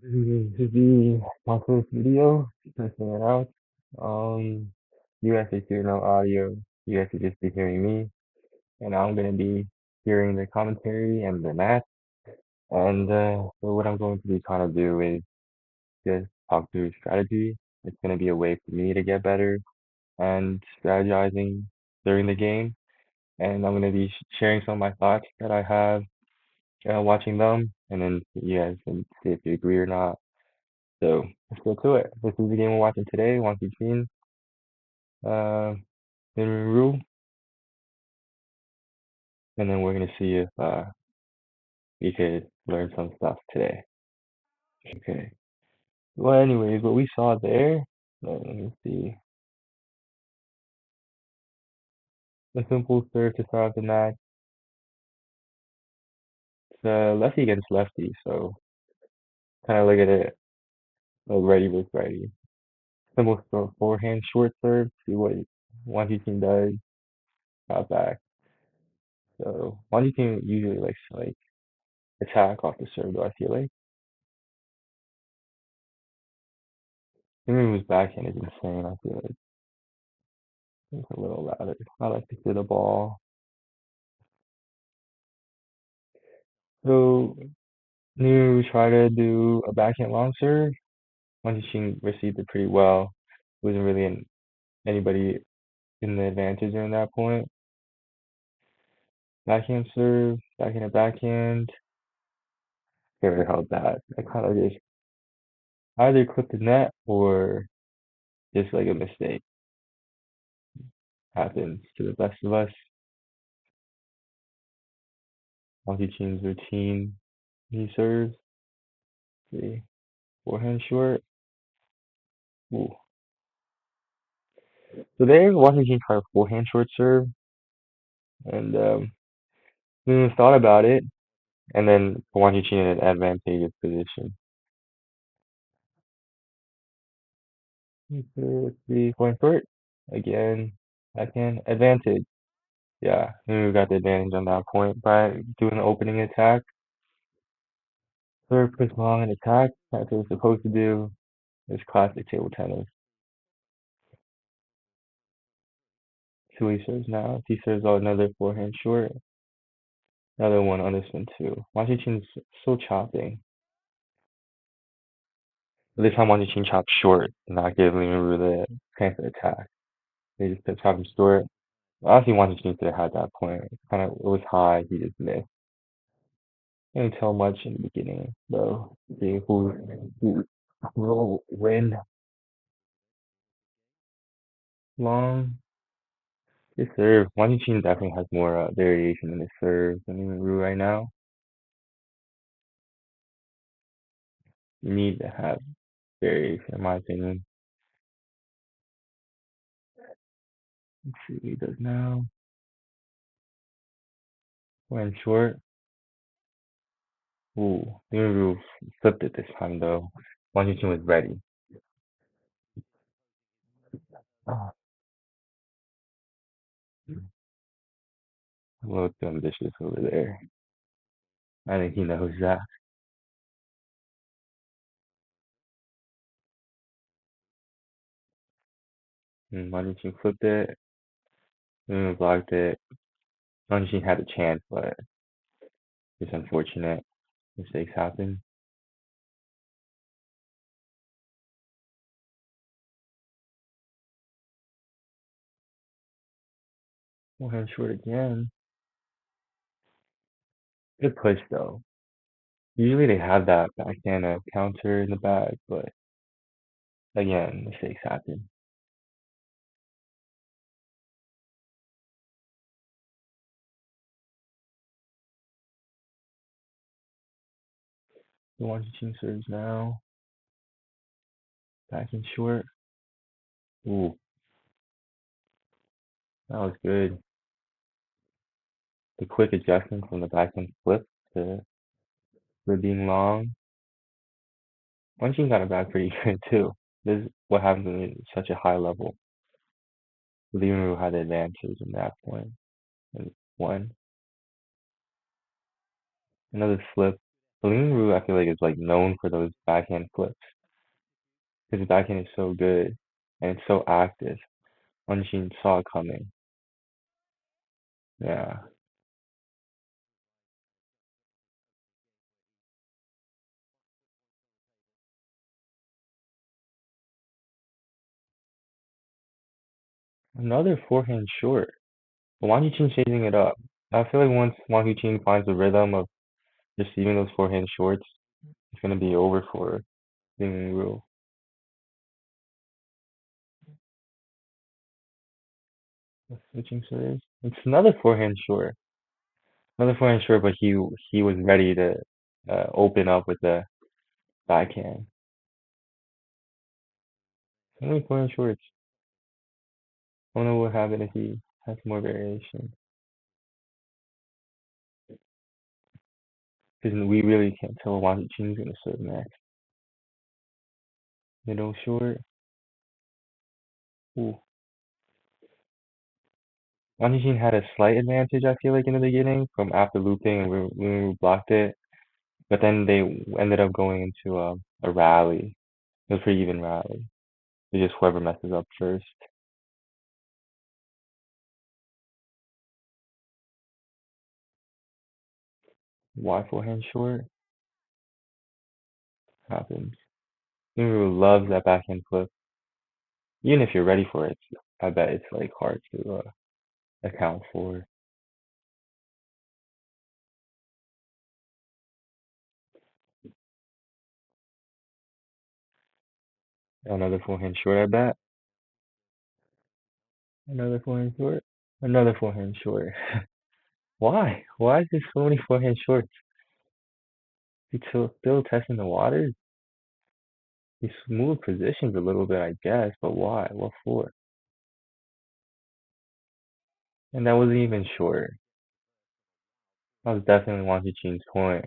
This is the my first video, testing it out. You guys are hearing no audio. You guys are just be hearing me, and I'm gonna be hearing the commentary and the math. And so what I'm going to be trying to do is just talk through strategy. It's gonna be a way for me to get better and strategizing during the game. And I'm gonna be sharing some of my thoughts that I have watching them, and then you guys can see if you agree or not. So let's get to it. This is the game we're watching today, Wang Chuqin, uh, in Rule, and then we're gonna see if we could learn some stuff today. Okay. Well, anyways, what we saw there, let me see. A simple serve to start off the match. It's lefty against lefty, so kind of look at it like righty versus righty. Simple forehand, short serve. See what Wang Chuqin does. Got back. So Wang Chuqin usually likes to like attack off the serve, though I feel like. Even his backhand is insane. I feel like it's a little louder. I like to see the ball. So New try to do a backhand long serve. Wang Qixing received it pretty well. Wasn't really anybody in the advantage during that point. Backhand serve, backhand to backhand. Never held that. I kind of just either clipped the net or just like a mistake happens to the best of us. Wang Qixing's routine. He serves. See, forehand short. Ooh. So there, Washington tried a forehand short serve, and we thought about it, and then Washington in an advantageous position. Let's see, point short again. Backhand advantage. Yeah, we got the advantage on that point by doing the opening attack. Serve push long and attack. That's what we're supposed to do. It's classic table tennis. Two he serves now. He serves out another forehand short. Another one on this one too. Washington's still chopping. But this time Washington chopped short, not giving Limu the chance to attack. They just kept chopping short. Honestly, Washington should have had that point. Kind of, it was high. He just missed. Didn't tell much in the beginning, though. See who will win long. His serve. Washington definitely has more variation in his serve than Limu right now. You need to have variation, in my opinion. Let's see what he does now. Went short. Ooh, Limu flipped it this time, though. Washington was ready. Ah, a little too ambitious over there. I think he knows that. Washington flipped it. Blocked it. Washington had a chance, but it's unfortunate. Mistakes happen. One short again. Good push though. Usually they have that backhand counter in the bag, but again, mistakes happen. The Washington serves now. Backhand short. Ooh, that was good. The quick adjustment from the backhand flip to for being long. Washington got it back pretty good too. This is what happens when you're at such a high level. Limu had the advantage in that point and won. Another flip. Ru, I feel like is like known for those backhand flips because his backhand is so good and it's so active. Wang Qin saw it coming. Yeah, another forehand short. But Wang Qin changing it up. I feel like once Wang Qin finds the rhythm of receiving those forehand shorts, it's gonna be over for Ru. Switching serves. It's another forehand short, but he was ready to open up with the backhand. So many forehand shorts. I don't know what happened if he has more variation. Because we really can't tell Wang Qing's gonna serve next. Middle short. Ooh. Wang Qing had a slight advantage, I feel like, in the beginning from after looping and we blocked it. But then they ended up going into a rally. It was a pretty even rally. It just whoever messes up first. Y forehand short happens. Uru loves that backhand flip. Even if you're ready for it, I bet it's like hard to account for. Another forehand short, I bet. Another forehand short. Another forehand short. Why? Why is there so many forehand shorts? He's still testing the waters. He smooth positions a little bit, I guess, but why? What for? And that wasn't even short. That was definitely Wang Chi's point.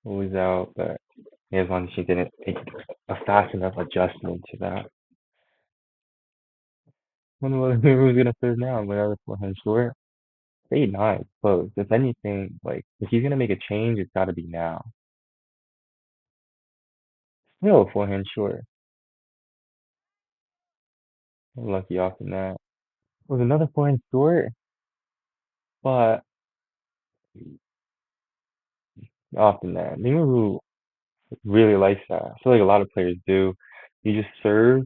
It was out, but I guess Wang Chi didn't make a fast enough adjustment to that. Wonder what was gonna serve now. Another forehand short. 8-9, close. If anything, like if he's gonna make a change, it's gotta be now. Still a forehand short. Lucky off the net. It was another forehand short, but off the net. Limu really likes that. I feel like a lot of players do. You just serve.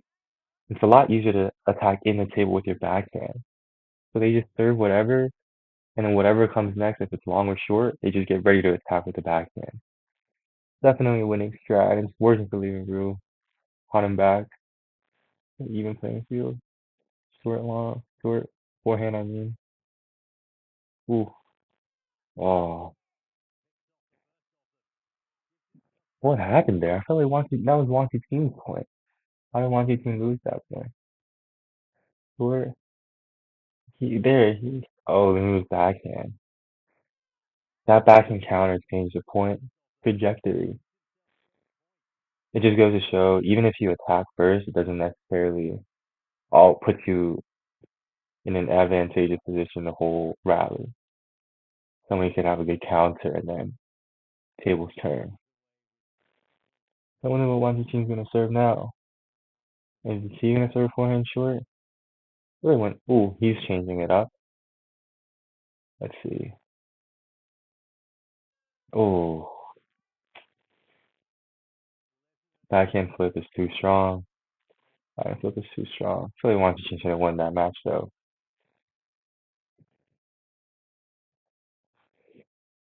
It's a lot easier to attack in the table with your backhand. So they just serve whatever, and then whatever comes next, if it's long or short, they just get ready to attack with the backhand. Definitely a winning strat, and it's working for Limu. On him back, even playing field. Short forehand. I mean, ooh, oh, what happened there? I felt like that was Wonky team's point. How did Wonky team lose that point? Short, oh, he was backhand. That backhand counter changed the point trajectory. It just goes to show, even if you attack first, it doesn't necessarily all put you in an advantageous position the whole rally. Somebody could have a good counter and then tables turn. I wonder what Wonky team's gonna serve now. Is he gonna serve forehand short? Really went. Ooh, he's changing it up. Let's see. Oh, backhand flip is too strong. Backhand flip is too strong. I really wanted to should have won that match though.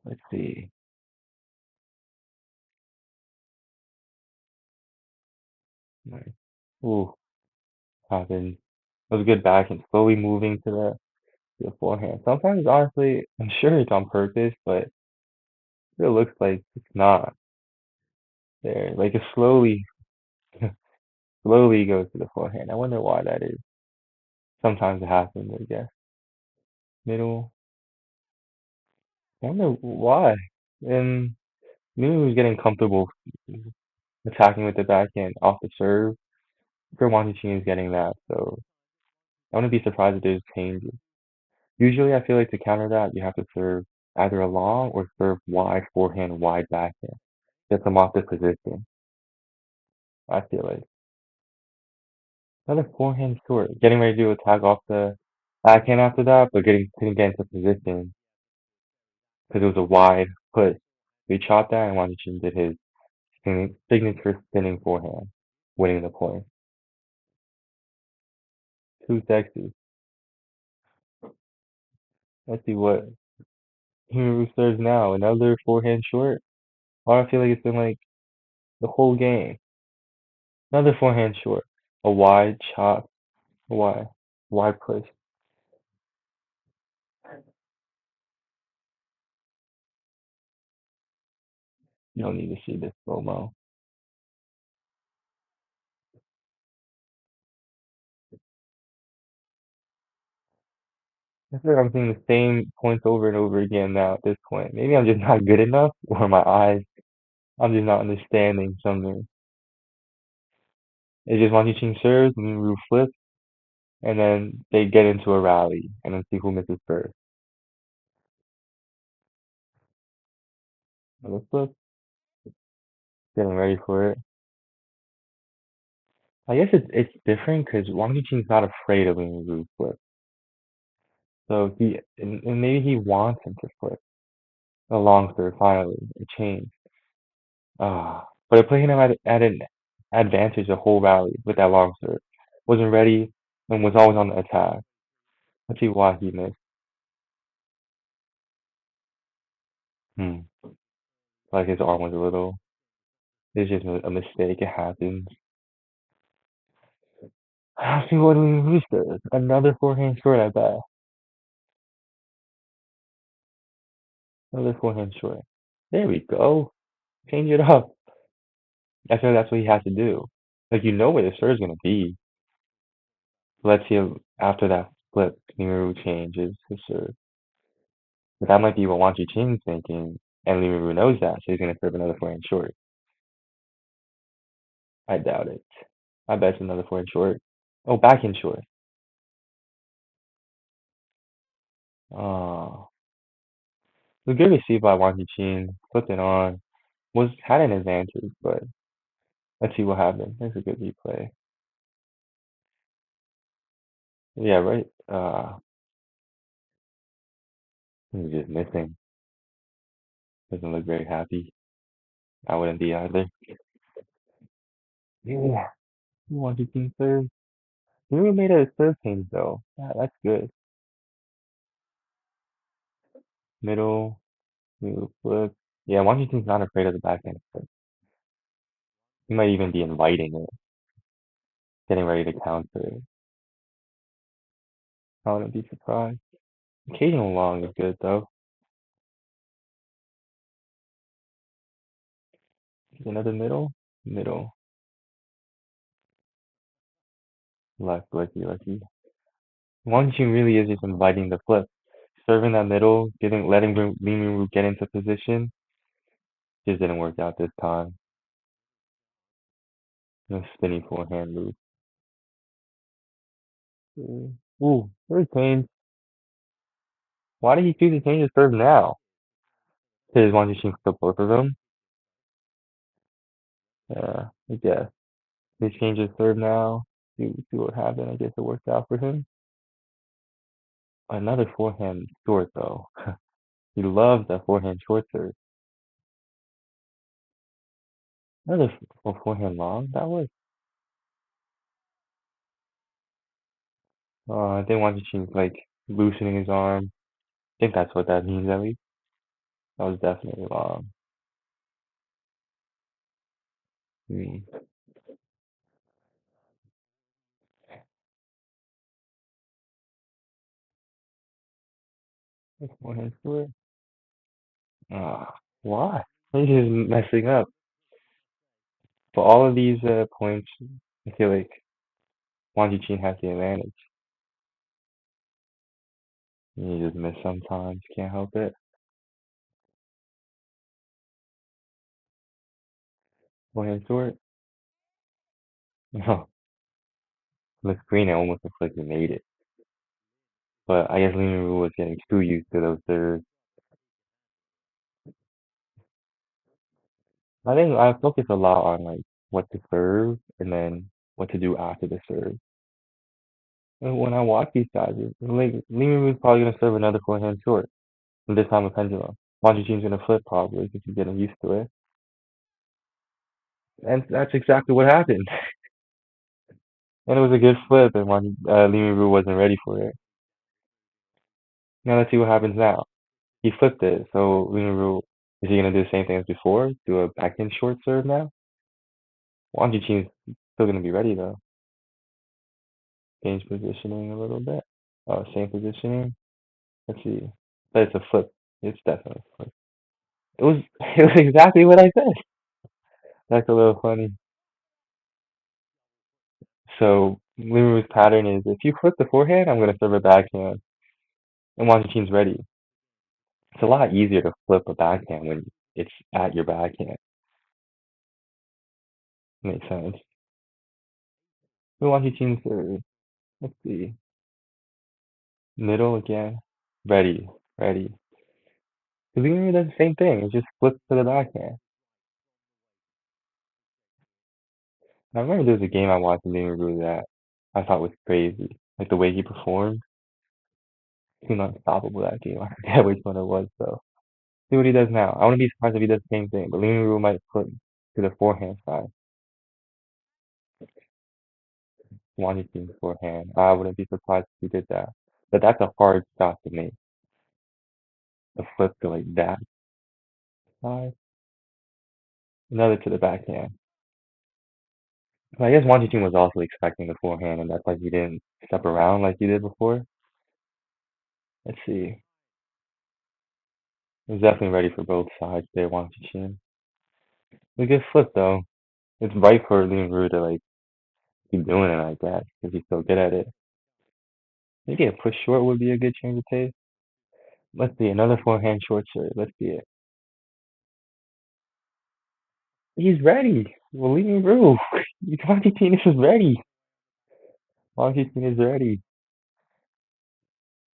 Let's see. Nice. Ooh, happened. It was a good backhand, slowly moving to the forehand. Sometimes, honestly, I'm sure it's on purpose, but it looks like it's not there. Like it slowly, slowly goes to the forehand. I wonder why that is. Sometimes it happens, I guess. Middle. I wonder why. And maybe he was getting comfortable attacking with the backhand off the serve. Gurwanji is getting that, so I wouldn't be surprised if there's changes. Usually, I feel like to counter that, you have to serve either a long or serve wide forehand, wide backhand. Gets them off the position. I feel like another forehand short, getting ready to attack off the backhand after that, but getting couldn't get into position because it was a wide push. We chopped that, and Wang did his signature spinning forehand, winning the point. Too sexy. Let's see what Hiro serves now. Another forehand short. Why do I feel like it's been like the whole game? Another forehand short. A wide chop. A wide push. You don't need to see this slow mo. I feel like I'm seeing the same points over and over again now at this point. Maybe I'm just not good enough, or my eyes, I'm just not understanding something. It's just Wang Yuqing serves, and then Ru flips, and then they get into a rally, and then see who misses first. Another flip, getting ready for it. I guess it's different because Wang Yuqing's not afraid of letting Ru flip. So and maybe he wants him to flip a long serve finally, a change. But it put him at an advantage the whole rally with that long serve. Wasn't ready and was always on the attack. Let's see why he missed. Hmm. Like his arm was a little. It's just a mistake. It happens. Let's see what Louis does. Another forehand short, I bet. Another forehand short. There we go. Change it up. I feel that's what he has to do. Like you know where the serve's gonna be. Let's see after that flip, Limaru changes his serve. But that might be what Wang Chuqin's thinking, and Limaru knows that, so he's gonna serve another forehand short. I doubt it. I bet it's another forehand short. Oh, backhand short. Oh, it was good to see by Wang Chuqin. Flipped it on. Had an advantage, but let's see what happened. There's a good replay. Yeah, right. He's just missing. Doesn't look very happy. I wouldn't be either. Yeah. Wang Chuqin serve. He really made a serve change though. Yeah, that's good. Middle, middle flip. Yeah, Wang Chuqin's not afraid of the backhand flip. He might even be inviting it, getting ready to counter it. I wouldn't be surprised. Occasional long is good though. Another middle, middle, left, lucky, lucky. Wang Qing really is just inviting the flip. Serving that middle, letting Li Minwu get into position, just didn't work out this time. No spinny forehand move. Ooh, there's change. Why did he choose to change his serve now? Because Wang Qing took both of them? Yeah, I guess. He changed his serve now. See what happened. I guess it worked out for him. Another forehand short though. He loves that forehand short serve. Another forehand long. That was. I think Wang Qing's like loosening his arm. I think that's what that means at least. That was definitely long. Hmm. Forehand short. Why? He's just messing up. For all of these points, I feel like Wang Qing has the advantage. You just miss sometimes. Can't help it. Forehand short. No, the screen it almost looks like he made it. But I guess Lin Ru was getting too used to those serves. I think I focus a lot on like what to serve and then what to do after the serve. And when I watch these guys, like Limu is probably gonna serve another forehand short. And this time a pendulum. Wang Jiqin's gonna flip probably because he's getting used to it. And that's exactly what happened. And it was a good flip, and Limu wasn't ready for it. Now let's see what happens now. He flipped it, so Limu is he gonna do the same thing as before? Do a backhand short serve now? Wang Jiqin's still gonna be ready though. Change positioning a little bit. Oh, same positioning. Let's see. But it's a flip. It's definitely a flip. It was it was exactly what I said. That's a little funny. So Limu's pattern is if you flip the forehand, I'm gonna serve a backhand, and Wang Jiqin's ready. It's a lot easier to flip a backhand when it's at your backhand. Makes sense. Wang Jiqin's serve. Let's see. Middle again. Ready. Ready. Limu does the same thing. It just flips to the backhand. I remember there was a game I watched in Limu that I thought was crazy. Like the way he performed. He seemed unstoppable that game. I forget which one it was though. See what he does now. I wouldn't be surprised if he does the same thing, but Limu might flip to the forehand side. Wang Jiqin's forehand. I wouldn't be surprised if he did that. But that's a hard shot to make. A flip to like that side. Another to the backhand. So I guess Wang Jiqin was also expecting the forehand, and that's why he didn't step around like he did before. Let's see. He was definitely ready for both sides there, Wang Jiqin. It's a good flip though. It's right for Liu to like keep doing it, I guess, because he's so good at it. Maybe a push short would be a good change of pace. Let's see, another forehand short serve. Let's see it. He's ready. Well, Liu Ru. Wang Jiqin is ready. Wang Jiqin is ready.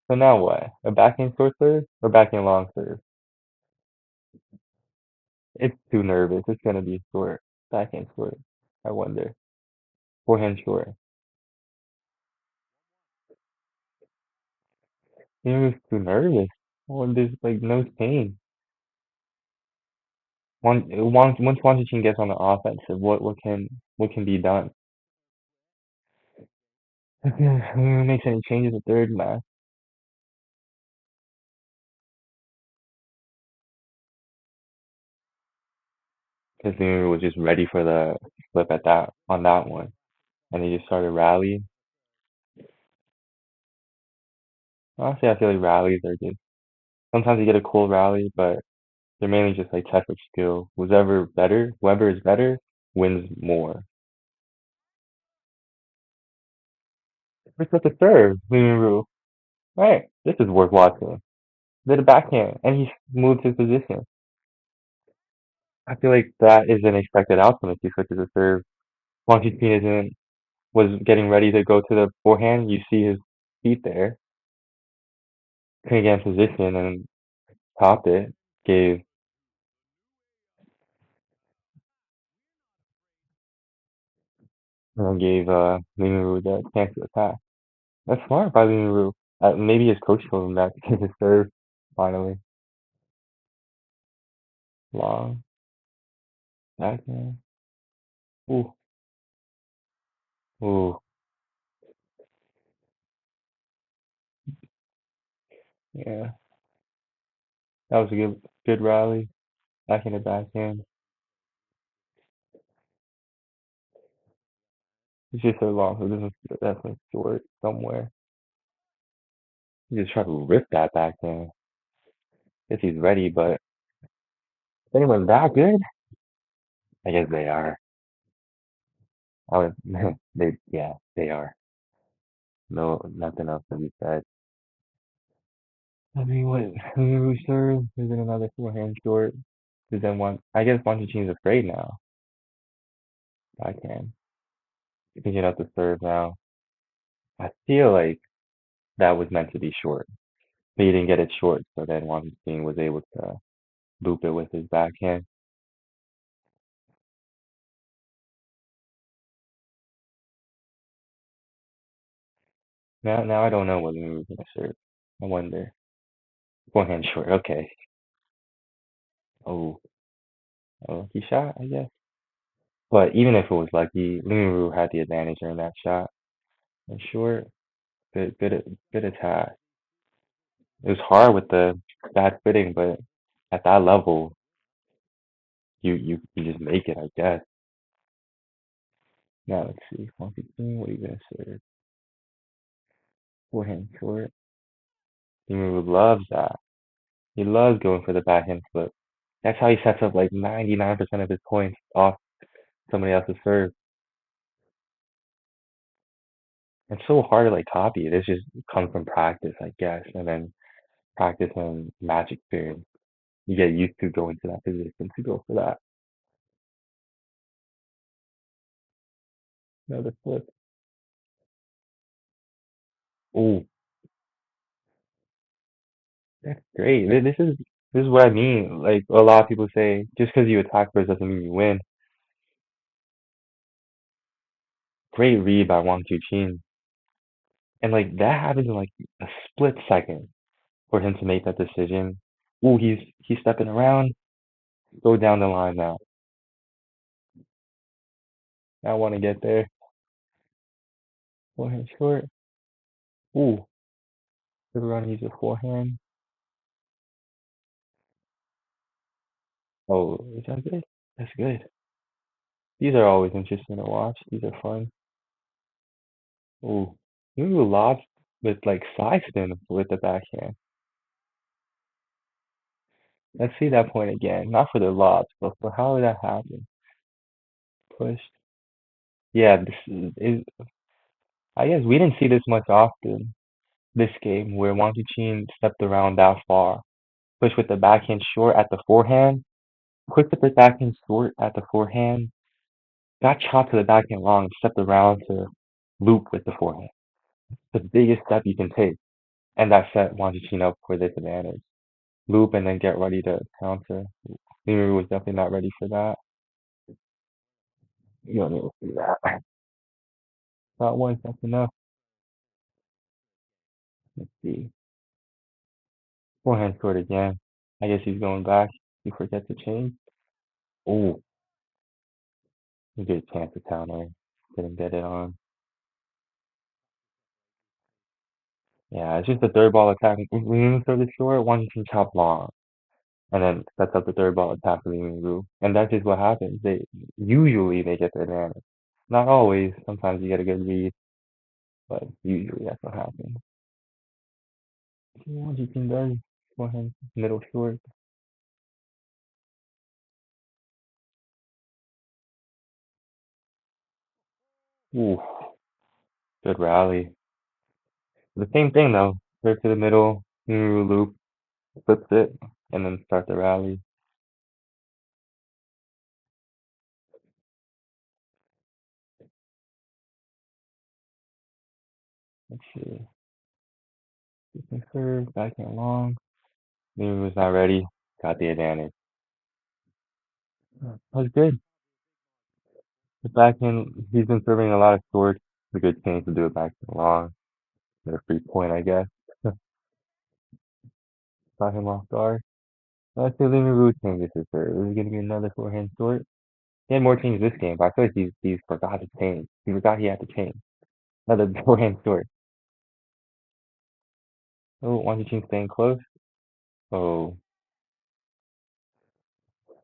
So now what? A backhand short serve or backhand long serve? It's too nervous. It's gonna be short. Backhand short. I wonder. Forehand short. He was too nervous. Well, there's like no change. Once Washington gets on the offensive, what can be done? Who makes any changes at third match? Because he was just ready for the flip at that on that one, and he just started rallying. Honestly, I feel like rallies are just sometimes you get a cool rally, but they're mainly just like test of skill. Whoever is better, wins more. First up to serve, Liu. Right, this is worth watching. Did a backhand, and he moved his position. I feel like that is an expected outcome if he switches to serve. Once isn't was getting ready to go to the forehand, you see his feet there. Couldn't get in position and topped it. Gave gave Limu the chance to attack. That's smart by Limu. Maybe his coach told him that to his serve finally. Long backhand. Ooh, ooh, yeah. That was a good rally. Backhand to backhand. It's just so long, so this is definitely short somewhere. He just tried to rip that backhand. Guess he's ready, but is anyone that good? I guess they are. I would, they are. No, nothing else to be said. I mean, what? Who serves? Is it another forehand short? Does then one? I guess Montechine's afraid now. I can. Picking up the serve now. I feel like that was meant to be short, but he didn't get it short. So then Montechiне was able to loop it with his backhand. Now I don't know what Liu was gonna serve. I wonder. Forehand short. Okay. Oh, oh, he shot, I guess. But even if it was lucky, Liu had the advantage during that shot. And short, good attack. It was hard with the bad footing, but at that level, you just make it, I guess. Now let's see. Wang Chuqin, what are you gonna serve? Forehand short. Liu loves that. He loves going for the backhand flip. That's how he sets up like 99% of his points off somebody else's serve. It's so hard to like copy. This just comes from practice, I guess, and then practice and match experience. You get used to going to that position to go for that. Another flip. Oh, that's great. This is what I mean. Like a lot of people say, just because you attack first doesn't mean you win. Great read by Wang Chuqin, and like that happens in like a split second for him to make that decision. Ooh, he's stepping around. Go down the line now. I want to get there. Forehand short. Ooh, everyone needs a forehand. Oh, is that good? That's good. These are always interesting to watch. These are fun. Ooh, ooh, lob with like side spin with the backhand. Let's see that point again. Not for the lobs, but for how that happened. Pushed. Yeah, I guess we didn't see this much often this game where Wang Chuqin stepped around that far. Pushed with the backhand short at the forehand. Quick with the backhand short at the forehand. Got chopped to the backhand long, stepped around to loop with the forehand. The biggest step you can take. And that set Wang Chuqin up for this advantage. Loop and then get ready to counter. Liu was definitely not ready for that. You don't need to see that. Not once, that's enough. Let's see. Forehand scored again. I guess he's going back. He forgets to change. Oh, a good chance to counter. Didn't get it on. Yeah, it's just the third ball attack. Liu serves it short, one can chop long. And then sets up the third ball attack for Liu. And that's just what happens. They get the advantage. Not always. Sometimes you get a good read, but usually that's what happens. What you can do forehand, middle short. Ooh, good rally. The same thing though. Serve to the middle, loop, flips it, and then start the rally. Let's see. Different serve, backhand long. Liu was not ready. Got the advantage. That was good. The backhand, he's been serving a lot of short. It's a good chance to do it backhand long. Get a free point, I guess. Caught him off guard. Let's see Liu changes his serve. Is it going to be another forehand short? He had more changes this game, but I feel like he's forgot to change. He forgot he had to change. Another forehand short. Oh, Wang Chuqin staying close. Oh,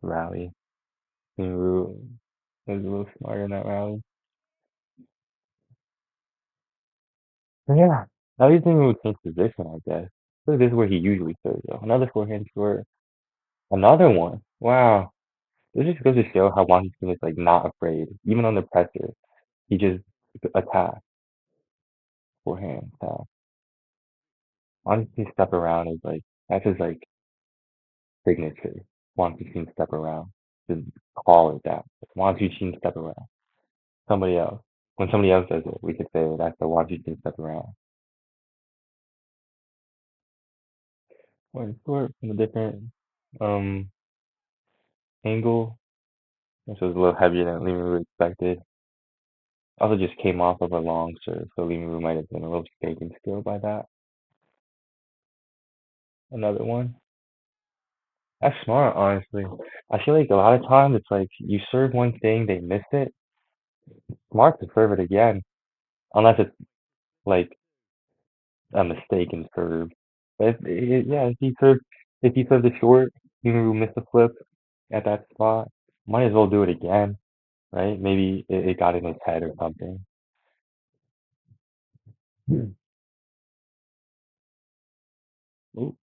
rally. Liu was a little smarter in that rally. But yeah, now he's thinking would change position, I guess. So this is where he usually serves though. Another forehand short. Another one. Wow. This just goes to show how Wang Chuqin is like not afraid. Even under pressure, he just attacks forehand attack. Wang Chuqin step around is like that's his like signature. Wang Chuqin step around. Just call it that. Wang Chuqin step around. Somebody else. When somebody else does it, we could say that's the one you can step around. Or sort from a different um angle. This was a little heavier than we really expected. Also just came off of a long serve, so Limu might have been a little shaken still by that. Another one. That's smart, honestly. I feel like a lot of times it's like you serve one thing, they miss it. Smart to serve it again, unless it's like a mistaken serve. But yeah, if he served it short, Limu missed a flip at that spot. Might as well do it again, right? Maybe it got in his head or something. Hmm. Ooh,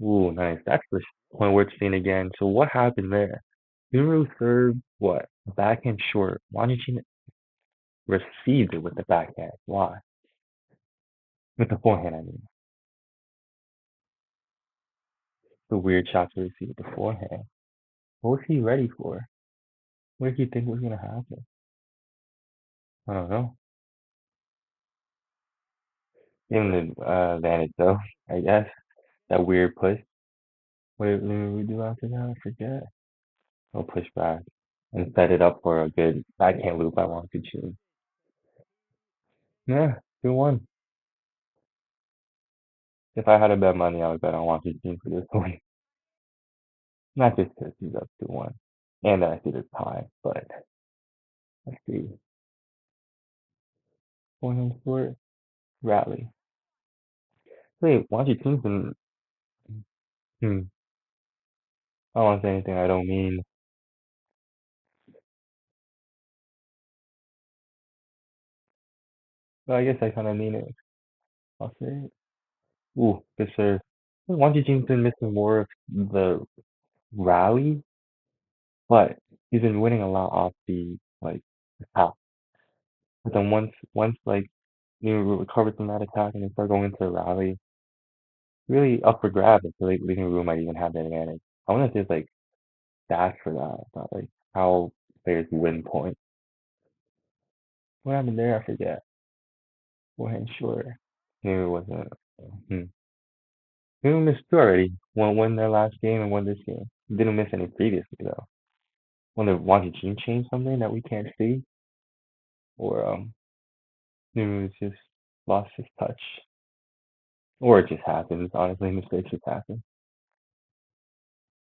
ooh, nice. That's the point worth seeing again. So what happened there? Limu served what? Backhand short. Wanjichin received it with the backhand. Why? With the forehand, I mean. The weird shot to receive with the forehand. What was he ready for? What did he think was gonna happen? I don't know. Give him the advantage though, I guess. That weird push. What did Limu do after that? I forget. He'll push back and set it up for a good backhand loop by Wang Chuqin. Yeah, 2-1. If I had to bet money, I would bet on Wang Chuqin for this one. Not just because he's up 2-1. And then I see the tie, but let's see. Forehand short, rally. Wait, Wang Chuqin's been, hmm, I don't want to say anything I don't mean. But I guess I kind of mean it. I'll say it. Ooh, good serve. Wang Chuqin's been missing more of the rally, but he's been winning a lot off the top. But then once like you recover from that attack and then start going into the rally, really up for grabs. I feel like Leaving Room might even have the advantage. I wonder if there's like stats for that, about like how players win points. What happened there? I forget. Forehand short. Maybe it wasn't. Hmm. Maybe we missed two already. One won their last game and won this game. Didn't miss any previously though. Wonder if Wang Jin changed something that we can't see, or maybe it's just lost his touch, or it just happens. Honestly, mistakes just happen.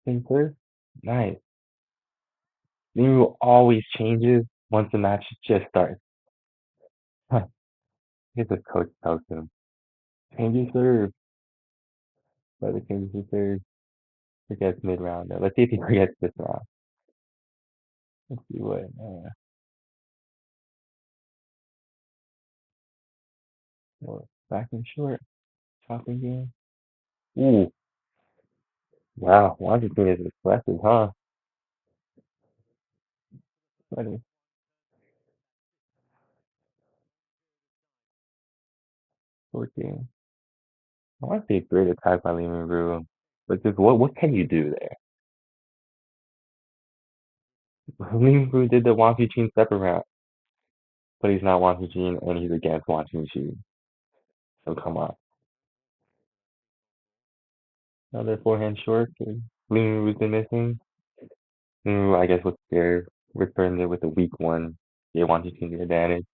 Think nice. Liu always changes once the match just starts. Huh. I guess the coach tells him, change your serve. But he changes his serve. Forgets mid round. Let's see if he forgets this round. Let's see what. Back in short. Chopping game. Ooh. Wow. Washington is aggressive, huh? Funny. Short game. I want to say great attack by Lehman Brew. But just what can you do there? Lehman Brew did the Wang Fuqin separate round, but he's not Wang Fuqin and he's against Wang Fuqin. So come on. Another forehand short. Limu been missing. Limu, I guess, was scared. Returned it with a weak one. They wanted to take the advantage.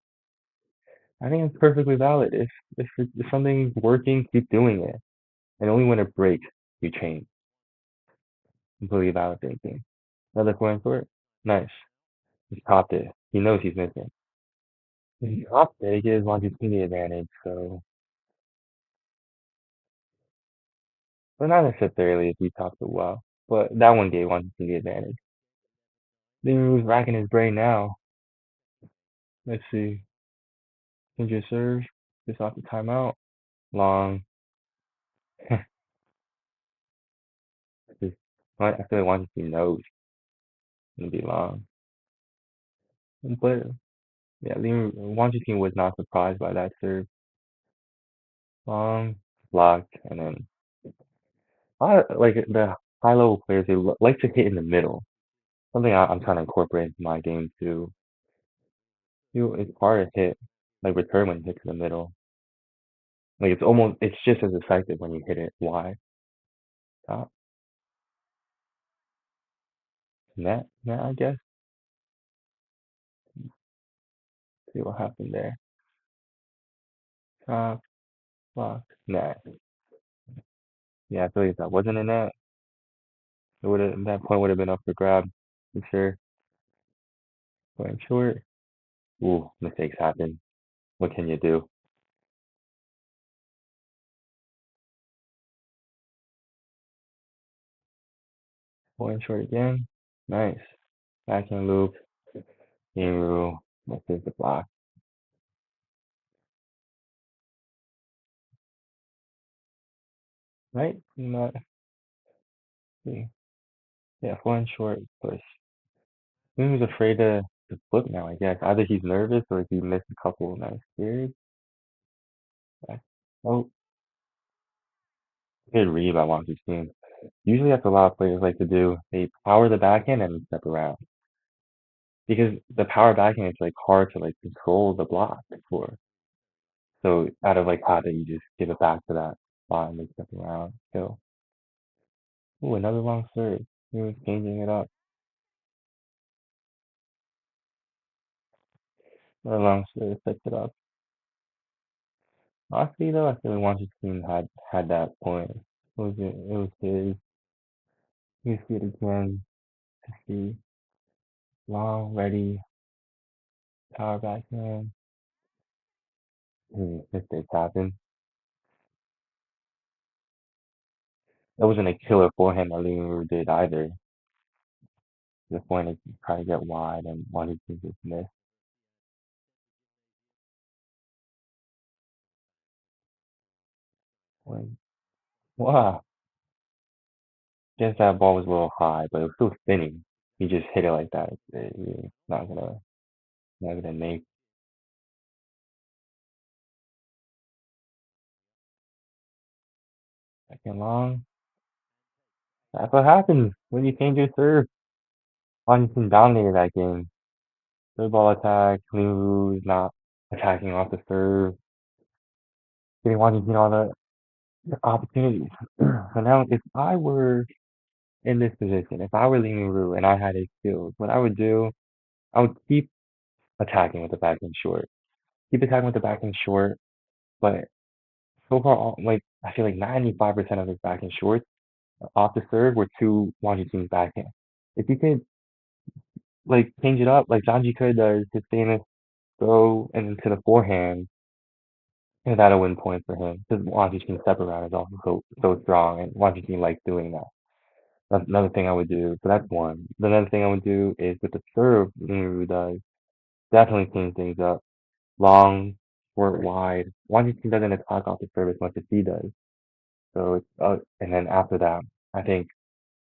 I think it's perfectly valid. If something's working, keep doing it. And only when it breaks, you change. Completely valid thinking. Another forehand short. Nice. He topped it. He knows he's missing. If he topped it, he gives Wangchuqin the advantage. So, but not necessarily if he topped it well. But that one gave Wangchuqin the advantage. Limu's racking his brain now. Let's see. Change your serve. Just off the timeout. Long. Just, I feel like once he knows it's gonna be long. But yeah, Liam Wanjikin was not surprised by that serve. Long, blocked, and then like the high level players, they like to hit in the middle. Something I'm trying to incorporate into my game too. It's hard to hit, like return when you hit to the middle. Like it's just as effective when you hit it wide. Top, net, I guess. see what happened there. Top, block, net. Yeah, I feel like if that wasn't a net, it would have that point would have been up for grab for sure. Going short. Ooh, mistakes happen. What can you do? Going short again. Nice. Backhand loop. Game rule. Misses the block. Right? Not see. Yeah, forehand short push. He was afraid to flip now, I guess. Either he's nervous or he missed a couple of nice series. Yeah. Oh, good read by Wang Chuqin. Usually that's what a lot of players like to do. They power the backhand and step around. Because the power backhand is like hard to like control the block for. So out of like habit you just give it back to that spot and they step around. So ooh, another long serve. He was changing it up. Another long serve, sets it up. Honestly though, I feel like Wang Chuqin had that point. It was his. You see it again. See, long, ready, power backhand. Mistakes happen. That wasn't a killer forehand that Liu did either. The point is trying to get wide and wanted to just miss. Like, wow. Guess that ball was a little high, but it was still spinning. He just hit it like that. It's not gonna make second long. That's what happens when you change your serve. Washington dominated that game. Third ball attack, Liu is not attacking off the serve, getting Washington all the opportunities. So now, if I were in this position, if I were Lee Ru and I had his skills, what I would do, I would keep attacking with the backhand short. Keep attacking with the backhand short, but so far, like I feel like 95% of his backhand shorts off the serve were to Wang Yuqing's backhand. If you could like change it up, like Janji Ke does his famous throw and into the forehand, and that'll win points for him because Wang Yuqing's step around is also so strong, and Wang Yuqing likes doing that. That's another thing I would do. So that's one. Another thing I would do is with the serve, Ru does definitely clean things up. Long, short, wide. Wang Yuqing doesn't attack off the serve as much as he does. So it's and then after that, I think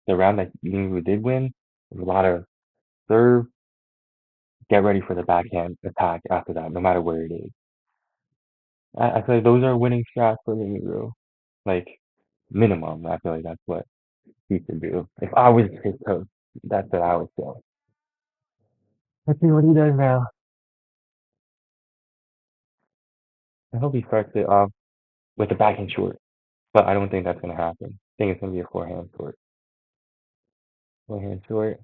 the round that Ru did win was a lot of serve, get ready for the backhand attack after that, no matter where it is. I feel like those are winning shots for Ru. Like minimum, I feel like that's what he should do. If I was his coach, that's what I would say. Let's see what he does now. I hope he starts it off with a backhand short, but I don't think that's gonna happen. I think it's gonna be a forehand short. Forehand short.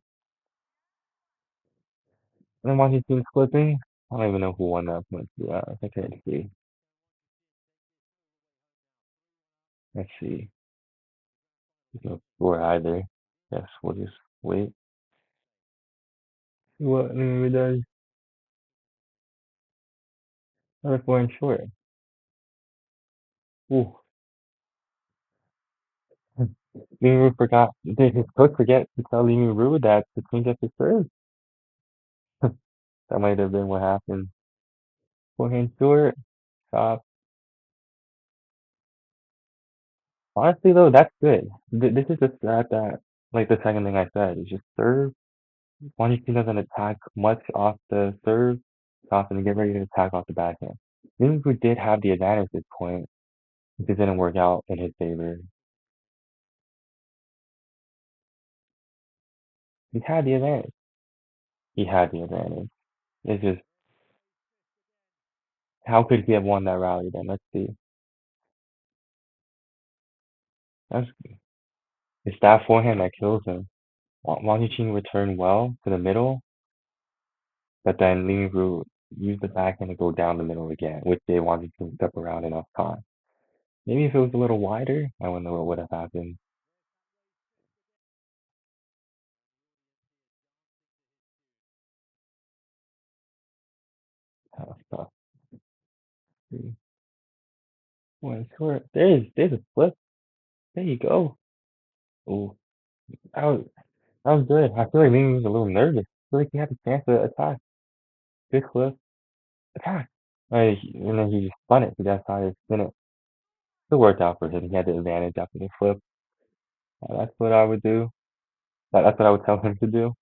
And then watching teams flipping. I don't even know who won that one. Yeah, I can't see. Let's see. There's no score either. Yes, we'll just wait. See what Limuru does. Another forehand short. Ooh. Limuru forgot. Did his coach forget to tell Limuru that to change up his serve? That might have been what happened. Forehand short. Stop. Honestly though, that's good. This is the strat that, like the second thing I said, is just serve. Wanyuchi doesn't attack much off the serve, off and get ready to attack off the backhand. Liverpool did have the advantage at this point. It just didn't work out in his favor. He had the advantage. He had the advantage. It's just how could he have won that rally then? Let's see. That's it's that forehand that kills him. Wanyuchi returned well to the middle, but then Liverpool use the backhand to go down the middle again, which they wanted to step around enough time. Maybe if it was a little wider, I wouldn't know what would have happened. Tough. Three, one, short. There's a flip. There you go. Ooh, that was that was good. I feel like Ming was a little nervous. I feel like he had a chance to attack. Good flip. Attack. And then he just spun it. He decided to spin it. It worked out for him. He had the advantage after the flip. That's what I would do. That's what I would tell him to do.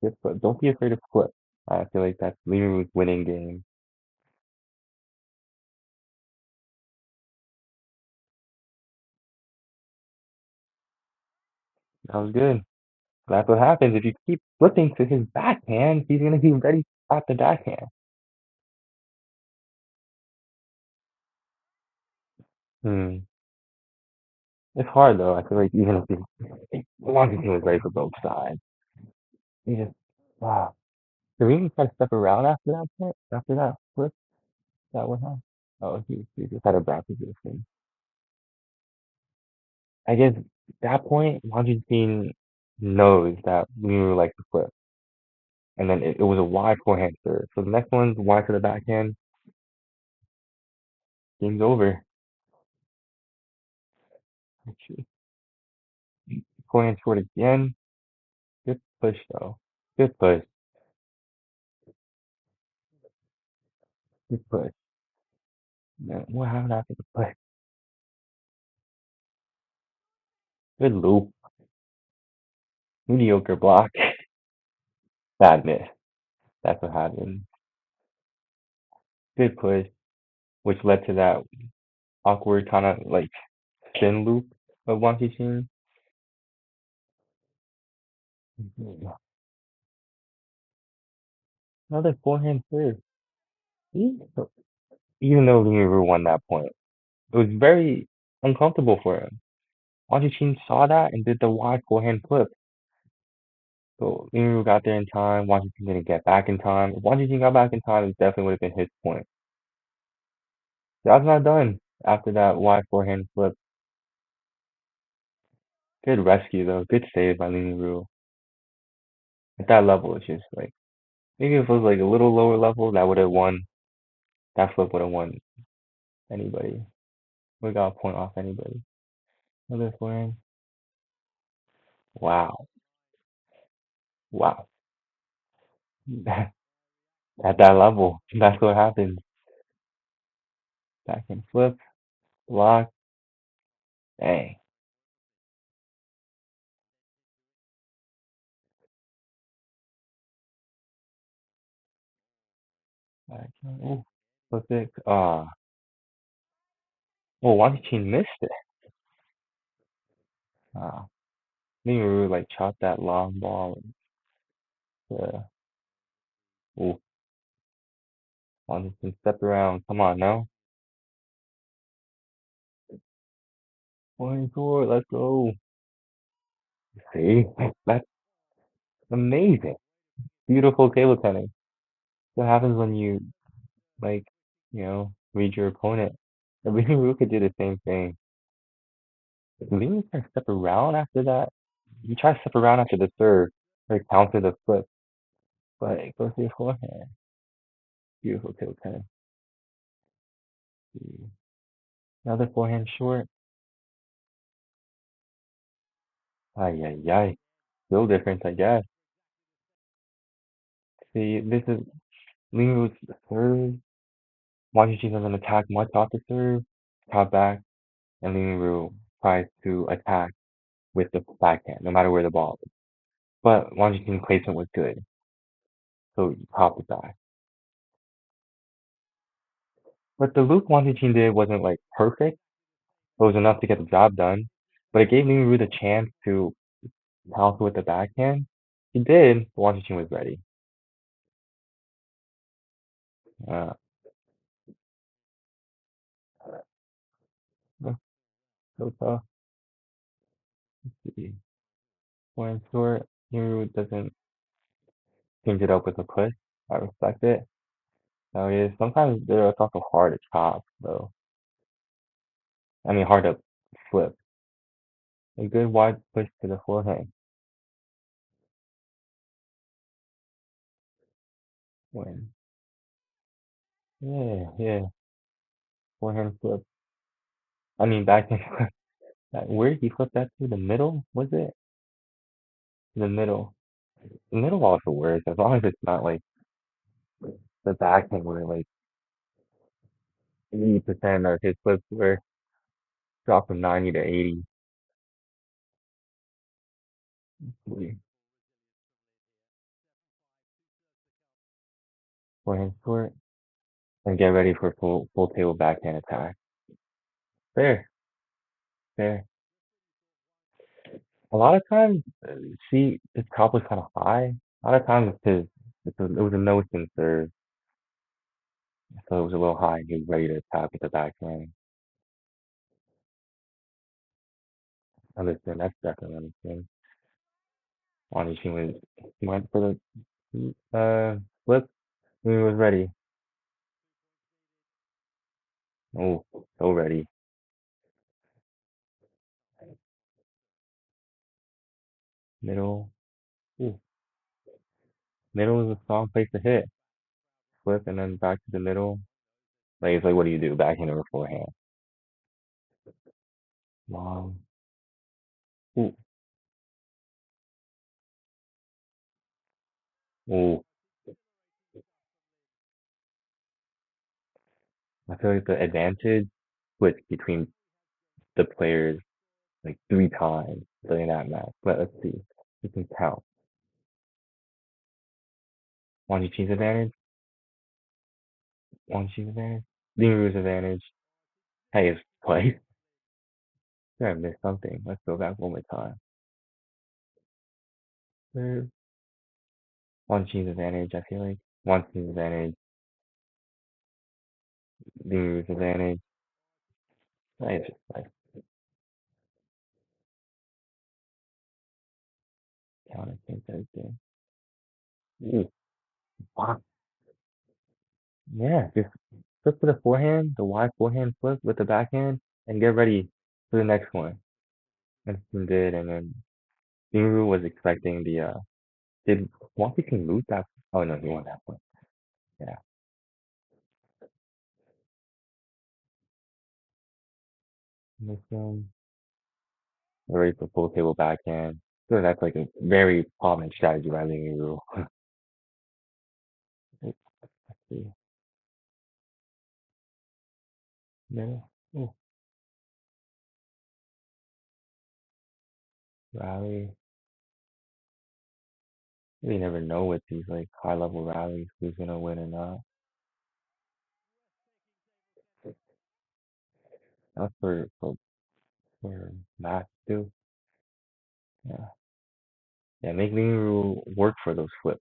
Good flip. Don't be afraid to flip. I feel like that's Limu's winning game. That was good. That's what happens if you keep flipping to his backhand. He's gonna be ready at the backhand. Hmm. It's hard though. I feel like even if Washington was ready for both sides, he just wow. Did we even try to step around after that point? After that flip, that went on. Oh, he just had a bad position. I guess at that point, Washington knows that Limu likes to flip, and then it was a wide forehand serve. So the next one's wide to the backhand. Game's over. Actually, forehand short again. Good push though. Good push. Good push. Man, what happened after the push? Good loop. Mediocre block. Bad miss. That's what happened. Good push, which led to that awkward kind of like spin loop of Wonky Chin. Another forehand serve. See? So, even though Liu won that point, it was very uncomfortable for him. Wonky Chin saw that and did the wide forehand flip. So Liu got there in time. Wonky Chin didn't get back in time. If Wonky Chin got back in time, it definitely would have been his point. Job's not done after that wide forehand flip. Good rescue though. Good save by Liu. At that level, it's just like maybe if it was like a little lower level, that would have won. That flip would have won anybody. Would have got a point off anybody. Another forehand. Wow. Wow. At that level, that's what happens. Back and flip, block, dang. Oh, flip it. Oh, Wang missed it. Ah, Maybe like chopped that long ball. Oh, Wang step around. Come on, no. 24, let's go. See, that's amazing. Beautiful table tennis. What happens when you like, read your opponent? And Ru could do the same thing. Lee try to step around after that. He tries to step around after the serve, like counter the flip, but it goes to your forehand. Beautiful table tennis. Another forehand short. Ay, ay, ay. Still difference, I guess. See, this is Lee serve. Washington doesn't attack much off the serve. Top back, and Lee tries to attack with the backhand, no matter where the ball is. But Washington's placement was good, so he popped it back. But the loop Washington did wasn't like perfect. It was enough to get the job done, but it gave Ru the chance to counter with the backhand. He did, but Washington was ready. Uh, so tough. When short, Ru doesn't change it up with a push. I respect it. How it is. Sometimes it's also hard to chop, though. I mean, hard to flip. A good wide push to the forehand. When, yeah, yeah, forehand flip. I mean, backhand flip. Where did he flip that to? The middle? Was it? The middle. The middle also works as long as it's not like the backhand where like 80% of his flips were dropped from 90 to 80. Forehand short and get ready for full table backhand attack. Fair, fair. A lot of times, see, his top was kind of high. A lot of times it was a no spin serve, so it was a little high. And he was ready to attack with the backhand. Understand? That's definitely understand. On she was went for the flip. He was ready. Oh, so ready. Middle. Ooh. Middle is a strong place to hit. Flip and then back to the middle. Like it's like, what do you do? Backhand or forehand? Long. Ooh. Ooh. I feel like the advantage switched between the players like 3 times during that match. But let's see. We can count. Wang Yuqing's advantage. Wang Yuqing's advantage. Ling Ru's advantage. Hey, it's play. I missed something. Let's go back one more time. Wang Yuqing's advantage, I feel like. Wang Yuqing's advantage. Ling Ru's advantage. Hey, it's just like counter things Thursday. Ooh. Wow. Yeah, just flip to the forehand, the wide forehand flip with the backhand, and get ready for the next one. And he did, and then Ling was expecting the did Wang Yuqing lose that? Oh no, he won that one. Yeah, this ready for full table backhand. So that's like a very common strategy by Ling Ru. Let's see, middle, oh, rally. You never know with these like high level rallies who's gonna win or not. That's for math too. Yeah, yeah. Make Ling Ru work for those flips.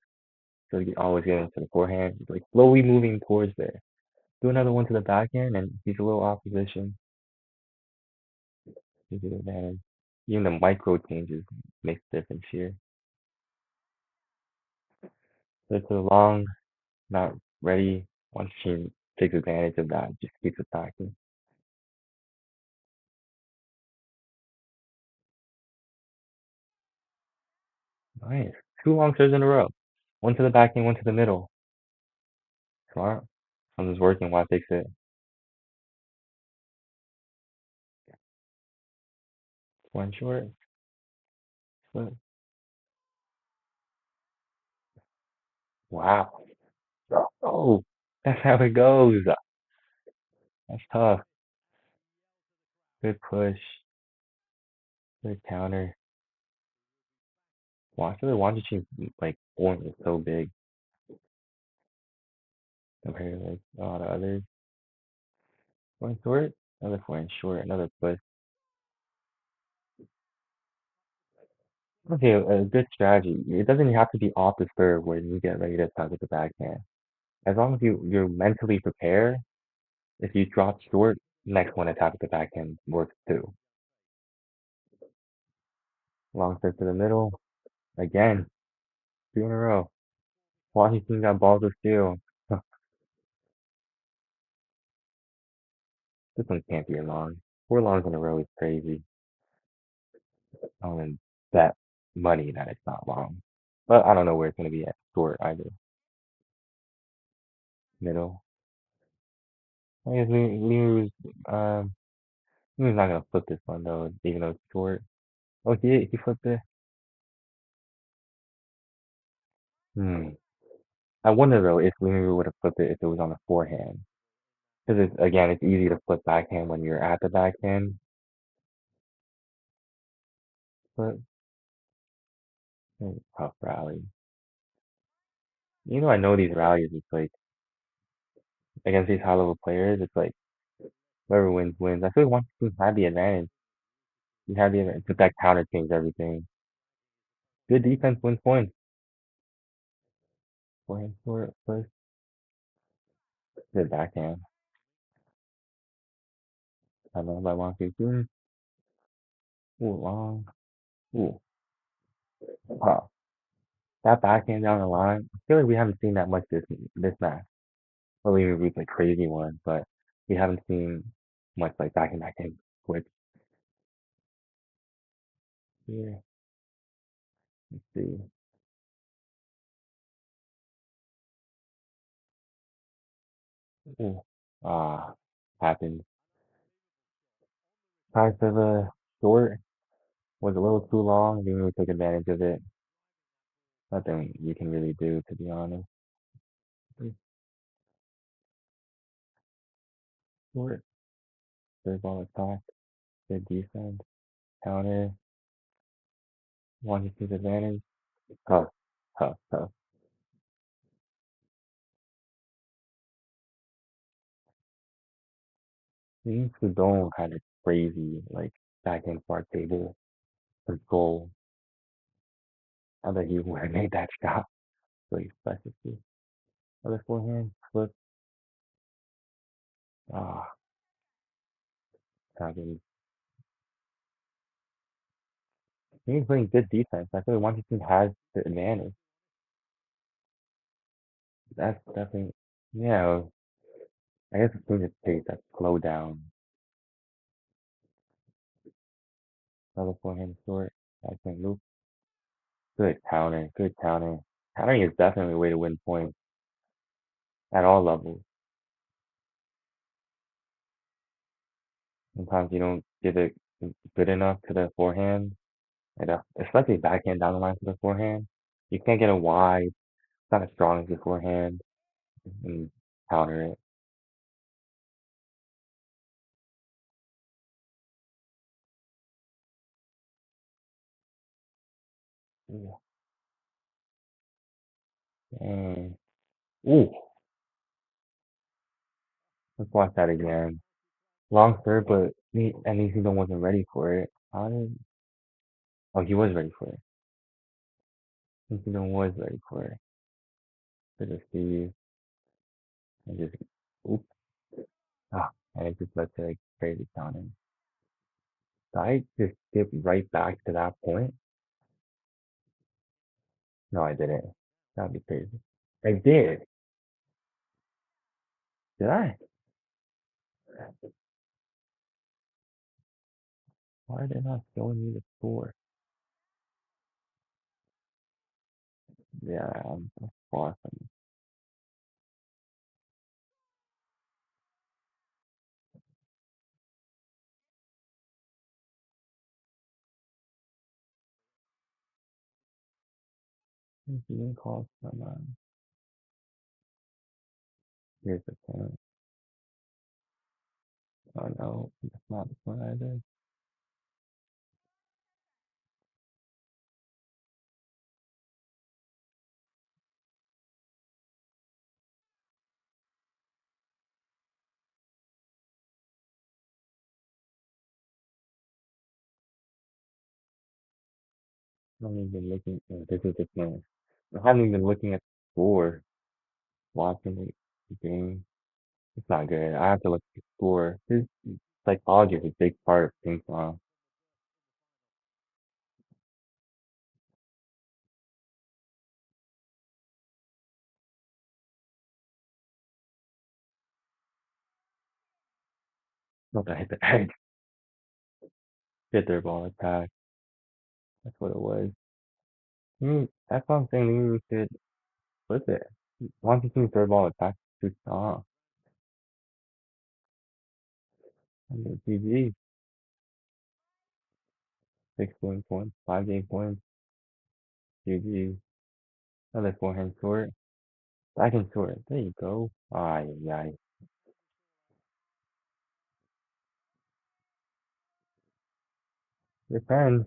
So you always get into the forehand, like slowly moving towards there. Do another one to the backhand, and he's a little off position. He's an advantage. Even the micro changes makes a difference here. So it's a long, not ready. Once she takes advantage of that, just keeps attacking. Nice. 2 long serves in a row. One to the backhand, one to the middle. Smart. Something's working. Why fix it? One short. Flip. Wow. Oh, that's how it goes. That's tough. Good push. Good counter. Wow, I feel like Wanjichi's like form is so big compared to like a lot of others. One short, another one short, another push. Okay, a good strategy. It doesn't have to be off the serve when you get ready to attack with the backhand. As long as you're mentally prepared, if you drop short, next one attack with the backhand works too. Long serve to the middle. Again, 2 in a row. Washington got balls of steel. This one can't be long. 4 longs in a row is crazy. I don't even bet money that it's not long. But I don't know where it's gonna be at short either. Middle. I guess um Limu's not gonna flip this one though, even though it's short. Oh he flipped it. Hmm. I wonder though if Limu would have flipped it if it was on the forehand. Because it's easy to flip backhand when you're at the backhand. But tough rally. I know these rallies. It's like against these high level players. It's like whoever wins wins. I feel like once you had the advantage, you had the advantage. But that counter changed everything. Good defense wins points. Forehand for first. Good backhand. I don't know by Wang Chuqin. Ooh, long. Ooh, wow. That backhand down the line. I feel like we haven't seen that much this match. Well, we reached like crazy ones, but we haven't seen much like backhand quick. Yeah, let's see. Ooh, ah, happened. Price of a short was a little too long. Didn't really take advantage of it. Nothing you can really do, to be honest. Short, third ball attack, good defense, counter, one to take advantage. Tough, tough, tough. Seems Sudon kind of crazy, like back and forth table control. I bet he would have made that shot. So he expected to. Other forehand, flip. Ah, Dragon. He's playing good defense. I feel like Washington has the advantage. That's definitely, yeah. I guess it's going to take that slow down. Other forehand short. I can loop. Good counter. Good counter. Countering is definitely a way to win points at all levels. Sometimes you don't give it good enough to the forehand, especially backhand down the line to the forehand. You can't get a wide. It's not as strong as your forehand and counter it. Yeah. And, ooh, let's watch that again. Long serve, but at least he wasn't ready for it. How did? Oh, he was ready for it. He was ready for it. To just see and just oops. Ah, and it just led to like crazy counting. Did I just skip right back to that point? No, I didn't. That'd be crazy. I did. Did I? Why are they not showing me the score? Yeah, I'm far from it. Being called from here's the point. Oh no, that's not the point either. I haven't even been looking. This is the point. I haven't even been looking at the score, watching the game. It's not good. I have to look at the score. His psychology is a big part of ping pong. Not that I hit the egg. Hit their ball attack. That's what it was. That's what I'm saying. You should flip it. Once you see third ball attack, shoot off. And then GG. 6 point points. 5 game points. GG. Another forehand short. Back and short. There you go. Ay, ay. Depends.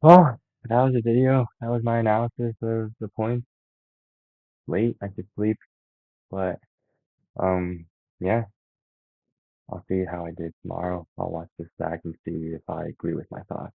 Oh, that was the video. That was my analysis of the points. Late. I should sleep. But, yeah. I'll see how I did tomorrow. I'll watch this back and see if I agree with my thoughts.